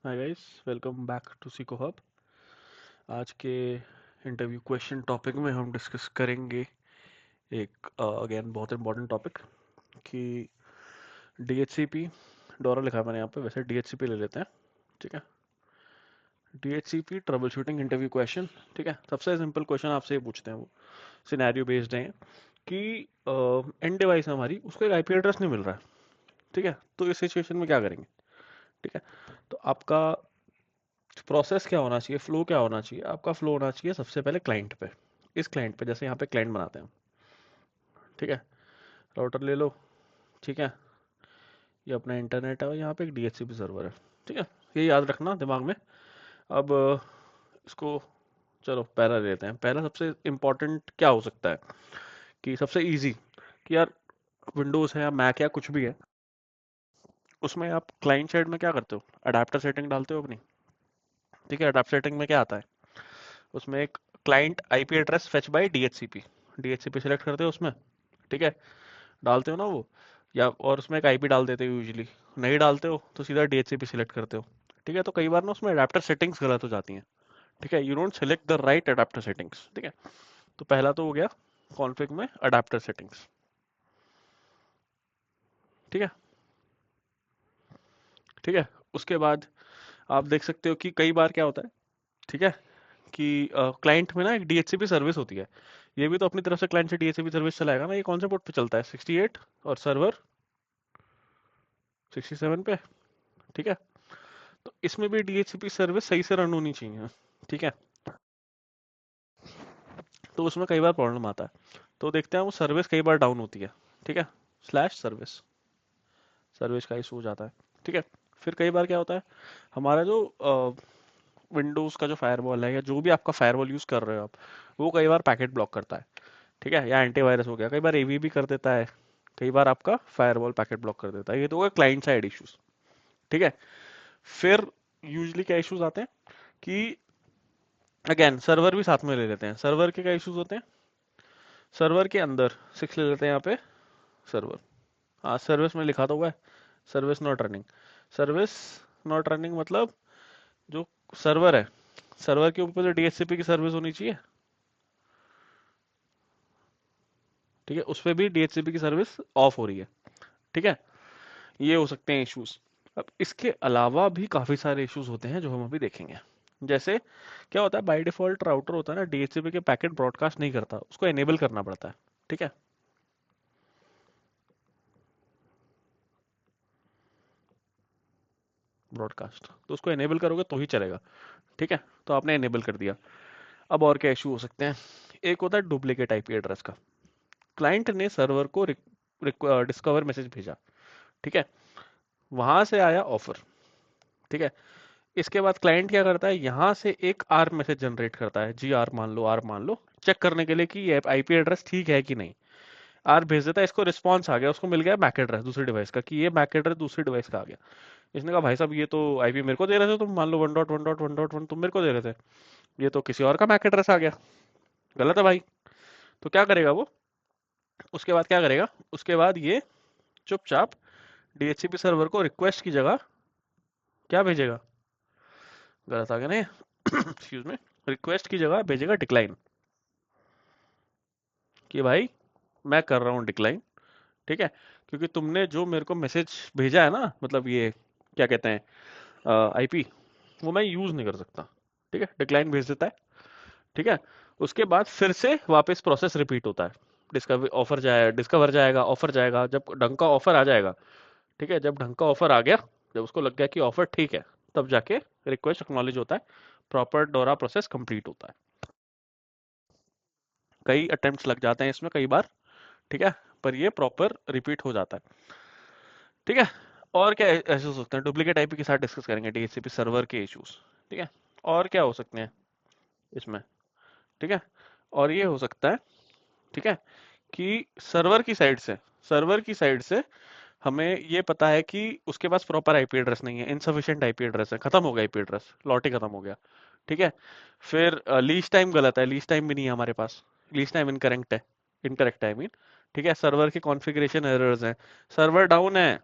Hi guys, welcome back to सीको hub. आज के इंटरव्यू क्वेश्चन टॉपिक में हम डिस्कस करेंगे एक अगेन बहुत इंपॉर्टेंट टॉपिक कि डीएचसीपी डोरा लिखा है मैंने यहाँ पे, वैसे डीएचसीपी ले लेते हैं। ठीक है, DHCP trouble shooting interview question. ठीक है, सबसे सिंपल क्वेश्चन आपसे ये पूछते हैं, वो सिनेरियो बेस्ड है कि एंड डिवाइस हमारी उसको एक आईपी एड्रेस नहीं मिल रहा है। ठीक है, तो इस सिचुएशन में क्या करेंगे? ठीक है, तो आपका प्रोसेस क्या होना चाहिए, फ्लो क्या होना चाहिए? आपका फ्लो होना चाहिए सबसे पहले क्लाइंट पे। इस क्लाइंट पे, जैसे यहाँ पे क्लाइंट बनाते हैं। ठीक है, राउटर ले लो। ठीक है, ये अपना इंटरनेट है और यहाँ पे एक डीएचसीपी सर्वर है। ठीक है, ये याद रखना दिमाग में। अब इसको चलो पहला ले लेते हैं। पहला सबसे इम्पोर्टेंट क्या हो सकता है कि सबसे इजी कि यार विंडोज़ है या मैक या कुछ भी है, उसमें आप क्लाइंट साइड में क्या करते हो? अडेप्टर सेटिंग डालते हो अपनी। ठीक है, अडेप्टर सेटिंग में क्या आता है? उसमें एक client IP address fetch by DHCP, DHCP select करते हो उसमें। ठीक है, डालते हो ना वो, या और उसमें एक आईपी डाल देते हो यूजुअली। नहीं डालते हो तो सीधा डीएचसीपी सिलेक्ट करते हो। ठीक है, तो कई बार ना उसमें अडेप्टर सेटिंग्स गलत हो जाती हैं। ठीक है, you don't select the right adapter settings. ठीक है, तो पहला तो हो गया कॉन्फ़िग में अडेप्टर सेटिंग्स। ठीक है, ठीक है, उसके बाद आप देख सकते हो कि कई बार क्या होता है। ठीक है, कि क्लाइंट में ना एक डीएचसीपी सर्विस होती है। ये भी तो अपनी तरफ से क्लाइंट से डीएचसीपी सर्विस चलाएगा ना। ये कौन से पोर्ट पे चलता है? 68 और सर्वर 67 पे। ठीक है, तो इसमें भी डीएचसीपी सर्विस सही से रन होनी चाहिए। ठीक है, तो उसमें कई बार प्रॉब्लम आता है। तो देखते हैं वो सर्विस कई बार डाउन होती है। ठीक है, स्लैश सर्विस, सर्विस का इशू हो जाता है। ठीक है, फिर कई बार क्या होता है, हमारा जो विंडोज़ का जो फायरवॉल है या जो भी आपका फायरवॉल यूज़ कर रहे हो आप, वो कई बार पैकेट ब्लॉक करता है। ठीक है, या एंटीवायरस हो गया, कई बार एवी भी कर देता है, कई बार आपका फायरवॉल पैकेट ब्लॉक कर देता है। ये तो होगा क्लाइंट साइड इश्यूज। ठीक है, फिर यूजली क्या इश्यूज आते हैं कि अगेन सर्वर भी साथ में ले लेते हैं। सर्वर के क्या इश्यूज होते हैं? सर्वर के अंदर 6 ले लेते हैं यहाँ पे। सर्वर, हाँ सर्विस में लिखा तो हुआ है, service not running. Service not running मतलब जो सर्वर है, सर्वर के ऊपर जो डीएचसीपी की सर्विस होनी चाहिए। ठीक है, उस पर भी डीएचसीपी की सर्विस ऑफ हो रही है। ठीक है, ये हो सकते हैं इश्यूज। अब इसके अलावा भी काफी सारे इश्यूज होते हैं जो हम अभी देखेंगे। जैसे क्या होता है, बाय डिफॉल्ट राउटर होता है ना, डीएचसीपी के पैकेट ब्रॉडकास्ट नहीं करता, उसको एनेबल करना पड़ता है। ठीक है, ब्रॉडकास्ट तो उसको एनेबल करोगे तो ही चलेगा। ठीक है, तो आपने एनेबल कर दिया। अब और क्या इशू हो सकते हैं? एक होता है डुप्लीकेट आईपी एड्रेस का। क्लाइंट ने सर्वर को डिस्कवर मैसेज भेजा। ठीक है, वहां से आया ऑफर। ठीक है, इसके बाद क्लाइंट क्या करता है, यहाँ से एक आर मैसेज जनरेट करता है, जी आर मान लो, आर मान लो, चेक करने के लिए कि ये आईपी एड्रेस ठीक है कि नहीं। आर भेज देता है, इसको रिस्पॉन्स आ गया, उसको मिल गया मैक एड्रेस दूसरी डिवाइस का, कि ये मैक एड्रेस दूसरी डिवाइस का आ गया। इसने कहा भाई साहब ये तो आईपी मेरे को दे रहे थे तुम, मान लो 1.1.1.1 तुम मेरे को दे रहे थे, ये तो किसी और का मैक एड्रेस आ गया, गलत है भाई। तो क्या करेगा वो? उसके बाद क्या करेगा? उसके बाद ये चुपचाप डीएचसीपी सर्वर को रिक्वेस्ट की जगह क्या भेजेगा? गलत आ गया नहीं, एक्सक्यूज में, रिक्वेस्ट की जगह भेजेगा डिक्लाइन, कि भाई मैं कर रहा हूँ डिक्लाइन। ठीक है, क्योंकि तुमने जो मेरे को मैसेज भेजा है ना, मतलब ये क्या कहते हैं आईपी, वो मैं यूज नहीं कर सकता। ठीक है, डिक्लाइन भेज देता है। ठीक है, उसके बाद फिर से वापस प्रोसेस रिपीट होता है। डिस्कवर ऑफर जाए, डिस्कवर जाएगा, ऑफर जाएगा, जब ढंग का ऑफर आ जाएगा। ठीक है, जब ढंग का ऑफर आ गया, जब उसको लग गया कि ऑफर ठीक है, तब जाके रिक्वेस्ट एक्नॉलेज होता है, प्रॉपर डोरा प्रोसेस कंप्लीट होता है। कई अटेम्प्ट्स लग जाते हैं इसमें कई बार। ठीक है, पर ये प्रॉपर रिपीट हो जाता है। ठीक है, और क्या ऐसे हो सकते हैं? डुप्लीकेट आईपी के साथ डिस्कस करेंगे डीएचसीपी सर्वर के इश्यूज। ठीक है, और क्या हो सकते हैं इसमें? ठीक है, और ये हो सकता है, ठीक है, कि सर्वर की साइड से हमें ये पता है कि उसके पास प्रॉपर आईपी एड्रेस नहीं है, इनसफिशिएंट आईपी एड्रेस है, खत्म हो गया आईपी एड्रेस, लॉट ही खत्म हो गया। ठीक है, फिर लीज टाइम गलत है, लीज टाइम भी नहीं है हमारे पास, लीज टाइम इनकरेक्ट है, इनकरेक्ट है आई मीन। ठीक है, सर्वर के कॉन्फ़िगरेशन एरर्स हैं, सर्वर डाउन है,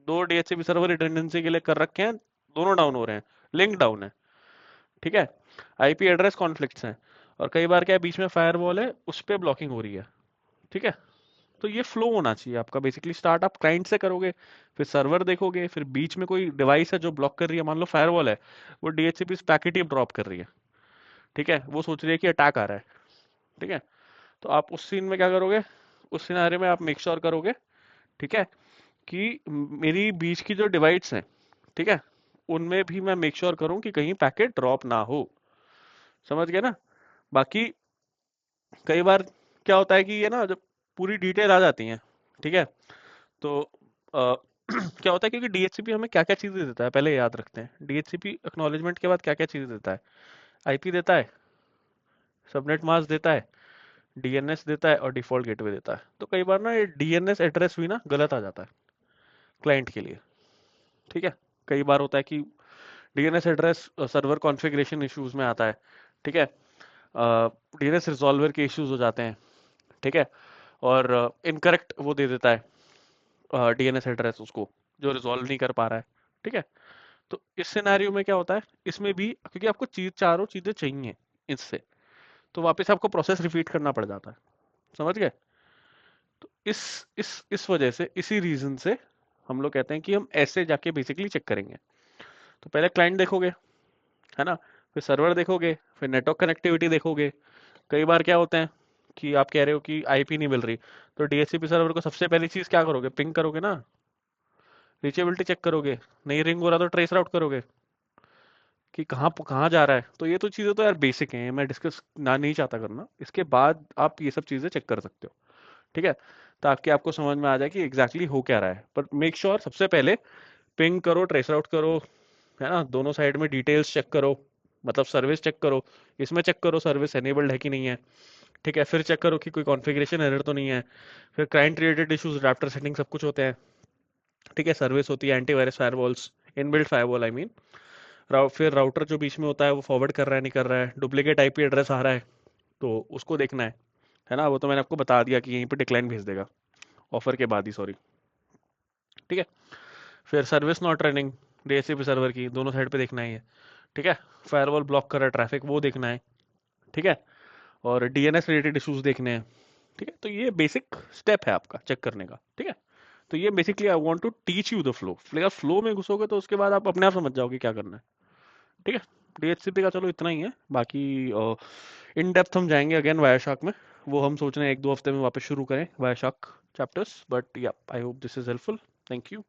2 डीएचसीपी सर्वर रिडंडेंसी के लिए कर रखे हैं, दोनों डाउन हो रहे हैं, लिंक डाउन है, ठीक है। आईपी एड्रेस कॉन्फ्लिक्ट्स हैं, और कई बार क्या है, बीच में फायरवॉल है, उस पर ब्लॉकिंग हो रही है, ठीक है। तो ये फ्लो होना चाहिए आपका। बेसिकली स्टार्ट आप क्लाइंट से करोगे, फिर सर्वर देखोगे, फिर बीच में कोई डिवाइस है जो ब्लॉक कर रही है, मान लो फायरवॉल है, वो डीएचसीपी पैकेट ही ड्रॉप कर रही है, ठीक है, वो सोच रही है कि अटैक आ रहा है, ठीक है। तो आप उस सीन में क्या करोगे, उस सिनारे में आप मेक श्योर करोगे, ठीक है, कि मेरी बीच की जो डिवाइस हैं, ठीक है, उनमें भी मैं मेक श्योर करूं कि कहीं पैकेट ड्रॉप ना हो। समझ गए ना। बाकी कई बार क्या होता है कि ये ना, जब पूरी डिटेल आ जाती है, ठीक है, तो क्या होता है, क्योंकि डीएचसीपी हमें क्या क्या चीजें देता है पहले याद रखते हैं। डीएचसीपी एक्नॉलेजमेंट के बाद क्या क्या चीजें देता है, आईपी देता है, सबनेट मास्क देता है, डीएनएस देता है, और डिफॉल्ट गेटवे देता है। तो कई बार ना ये डीएनएस एड्रेस भी ना गलत आ जाता है क्लाइंट के लिए, ठीक है। कई बार होता है कि DNS address server configuration issues में आता है, ठीक है, डीएनएस रिजॉल्वर के इश्यूज हो जाते हैं, ठीक है, और इनकरेक्ट वो दे देता है डीएनएस एड्रेस उसको, जो रिजॉल्व नहीं कर पा रहा है, ठीक है। तो इस सिनेरियो में क्या होता है, इसमें भी क्योंकि आपको चारों चीजें चाहिए इससे, तो वापस आपको प्रोसेस रिपीट करना पड़ जाता है। समझ गए। तो इस वजह से, इसी रीजन से हम लोग कहते हैं कि हम ऐसे जाके बेसिकली चेक करेंगे। तो पहले क्लाइंट देखोगे, है ना, फिर सर्वर देखोगे, फिर नेटवर्क कनेक्टिविटी देखोगे। कई बार क्या होता है कि आप कह रहे हो कि आईपी नहीं मिल रही, तो डीएचसीपी सर्वर को सबसे पहली चीज क्या करोगे, पिंग करोगे ना, रीचेबिलिटी चेक करोगे, नहीं रिंग हो रहा तो ट्रेस राउट करोगे कि कहाँ जा रहा है। तो ये तो चीजें तो यार बेसिक हैं, मैं डिस्कस ना नहीं चाहता करना, इसके बाद आप ये सब चीजें चेक कर सकते हो, ठीक है, ताकि आपको समझ में आ जाए कि एग्जैक्टली हो क्या रहा है। पर मेक श्योर सबसे पहले पिंग करो, ट्रेस आउट करो, है ना, दोनों साइड में डिटेल्स चेक करो, मतलब सर्विस चेक करो, इसमें चेक करो सर्विस एनेबल्ड है कि नहीं है, ठीक है, फिर चेक करो कि कोई कॉन्फ़िगरेशन एरर तो नहीं है, फिर client related issues, drafter setting सब कुछ होते हैं, ठीक है, सर्विस होती है, antivirus firewalls, inbuilt firewall I mean, फिर राउटर जो बीच में होता है वो फॉरवर्ड कर रहा है नहीं कर रहा है, डुप्लीकेट आईपी एड्रेस आ रहा है तो उसको देखना है ना, वो तो मैंने आपको बता दिया कि यहीं पे डिक्लाइन भेज देगा, ऑफर के बाद ही, सॉरी, ठीक है। फिर service not running, DHCP server की दोनों साइड पे देखना है ये, ठीक है, फायरवॉल ब्लॉक कर रहा है ट्रैफिक, वो देखना है, ठीक है, और डीएनएस रिलेटेड इश्यूज देखने हैं, ठीक है। तो ये बेसिक स्टेप है आपका चेक करने का, ठीक है। तो ये basically I want to teach you the flow, अगर फ्लो में घुसोगे तो उसके बाद आप अपने आप समझ जाओगे क्या करना है, ठीक है। डीएचसीपी का चलो इतना ही है, बाकी इन डेप्थ हम जाएंगे अगेन वायाशाक में। वो हम सोच रहे हैं 1-2 हफ्ते में वापस शुरू करें वायाशाक चैप्टर्स, बट या I hope this is helpful. Thank you.